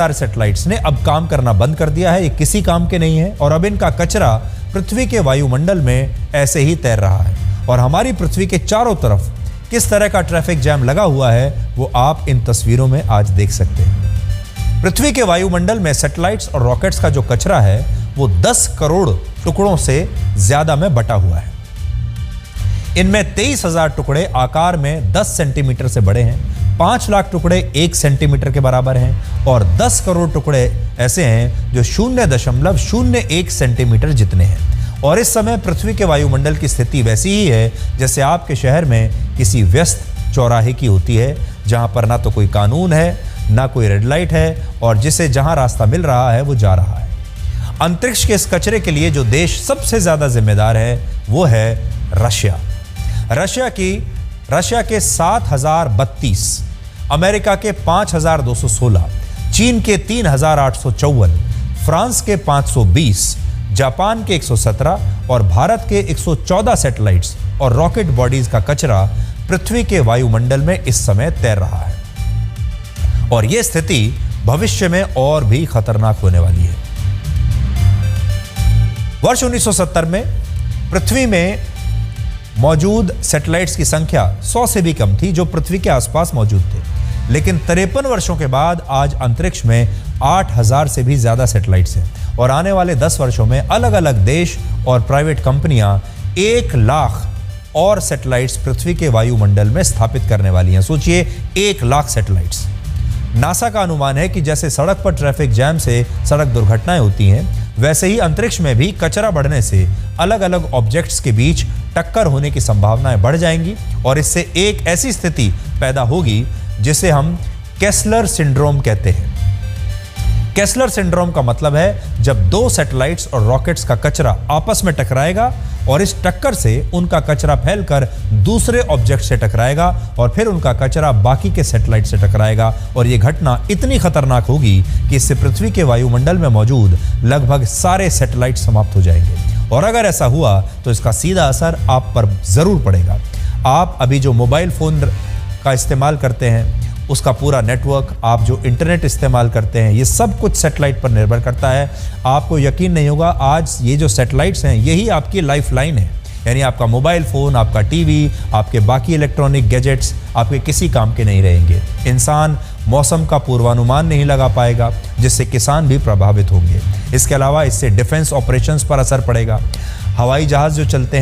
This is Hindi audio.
सारे सैटेलाइट्स ने अब काम करना बंद कर दिया है, ये किसी काम के नहीं है और अब इनका कचरा पृथ्वी के वायुमंडल में ऐसे ही तैर रहा है। और हमारी पृथ्वी के चारों तरफ किस तरह का ट्रैफिक जैम लगा हुआ है वो आप इन तस्वीरों में आज देख सकते हैं। पृथ्वी के वायुमंडल में सैटेलाइट्स और रॉकेट्स का जो कचरा है वो 10 करोड़ टुकड़ों से ज्यादा में बटा हुआ है। इनमें 23,000 टुकड़े आकार में 10 सेंटीमीटर से बड़े हैं, 5 लाख टुकड़े 1 सेंटीमीटर के बराबर हैं और 10 करोड़ टुकड़े ऐसे हैं जो 0.01 सेंटीमीटर जितने हैं। और इस समय पृथ्वी के वायुमंडल की स्थिति वैसी ही है जैसे आपके शहर में किसी व्यस्त चौराहे की होती है, जहां पर ना तो कोई कानून है, ना कोई रेड लाइट है और जिसे जहां रास्ता मिल रहा है वो जा रहा है। अंतरिक्ष के इस कचरे के लिए जो देश सबसे ज्यादा जिम्मेदार है वो है रशिया। रशिया के 7,032, अमेरिका के 5,216, चीन के 3,854, फ्रांस के 520, जापान के 117 और भारत के 114 सैटेलाइट्स और रॉकेट बॉडीज का कचरा पृथ्वी के वायुमंडल में इस समय तैर रहा है और यह स्थिति भविष्य में और भी खतरनाक होने वाली है। वर्ष 1970 में पृथ्वी में मौजूद सैटेलाइट्स की संख्या 100 से भी कम थी जो पृथ्वी के आसपास मौजूद थे, लेकिन 53 वर्षों के बाद आज अंतरिक्ष में 8,000 से भी ज्यादा सैटेलाइट्स हैं और आने वाले 10 वर्षों में अलग अलग देश और प्राइवेट कंपनियां 1 लाख और सैटेलाइट्स पृथ्वी के वायुमंडल में स्थापित करने वाली हैं। सोचिए, 1 लाख सैटेलाइट्स। नासा का अनुमान है कि जैसे सड़क पर ट्रैफिक जैम से सड़क दुर्घटनाएं होती हैं, वैसे ही अंतरिक्ष में भी कचरा बढ़ने से अलग अलग ऑब्जेक्ट्स के बीच टक्कर होने की संभावनाएं बढ़ जाएंगी और इससे एक ऐसी स्थिति पैदा होगी जिसे हम केस्लर सिंड्रोम कहते हैं। केस्लर सिंड्रोम का मतलब है जब 2 सैटेलाइट्स और रॉकेट्स का कचरा आपस में टकराएगा और इस टक्कर से उनका कचरा फैलकर दूसरे ऑब्जेक्ट से टकराएगा और फिर उनका कचरा बाकी के सैटेलाइट से टकराएगा और यह घटना इतनी खतरनाक होगी कि इससे पृथ्वी के वायुमंडल में मौजूद लगभग सारे सैटेलाइट समाप्त हो जाएंगे। और अगर ऐसा हुआ तो इसका सीधा असर आप पर जरूर पड़ेगा। आप अभी जो मोबाइल फोन का इस्तेमाल करते हैं उसका पूरा नेटवर्क, आप जो इंटरनेट इस्तेमाल करते हैं, ये सब कुछ सैटेलाइट पर निर्भर करता है। आपको यकीन नहीं होगा, आज ये जो सैटेलाइट्स हैं यही आपकी लाइफ लाइन है। यानी आपका मोबाइल फ़ोन, आपका टीवी, आपके बाकी इलेक्ट्रॉनिक गैजेट्स आपके किसी काम के नहीं रहेंगे। इंसान मौसम का पूर्वानुमान नहीं लगा पाएगा, जिससे किसान भी प्रभावित होंगे। इसके अलावा इससे डिफेंस ऑपरेशंस पर असर पड़ेगा। हवाई जहाज़ जो चलते हैं